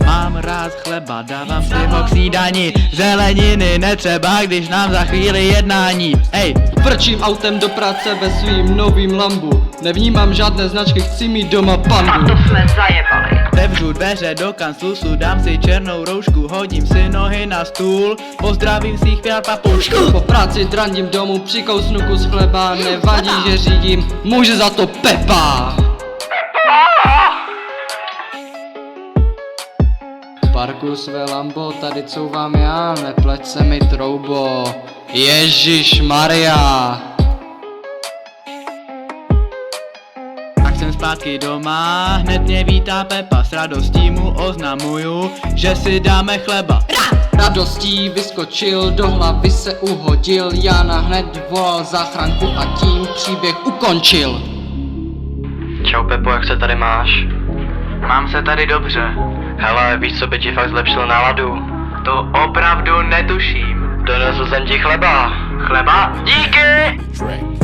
Mám rád chleba, dávám si ho k snídani. Zeleniny netřeba, když nám za chvíli jednání. Ej, Vrčím autem do práce ve svým novým Lambu. Nevnímám žádné značky, chci mít doma pandu. A to jsme zajebali. otevřu dveře do kanclusu, dám si černou roušku, hodím si nohy na stůl, pozdravím svých pět papoušků. Po práci drandím domů, přikousnu kus chleba, nevadí, že řídím, může za to Pepa. Parkuju své Lambo, tady couvám já, nepleť se mi troubo. Ježíš Maria. Tak jsem zpátky doma, hned mě vítá Pepa, s radostí mu oznamuju, že si dáme chleba. Radostí vyskočil, do hlavy se uhodil, Jana hned volal záchranku a tím příběh ukončil. Čau Pepo, jak se tady máš? Mám se tady dobře. Hele, víš, co by ti fakt zlepšil náladu? To opravdu netuším. Donesl jsem ti chleba. Chleba? Díky!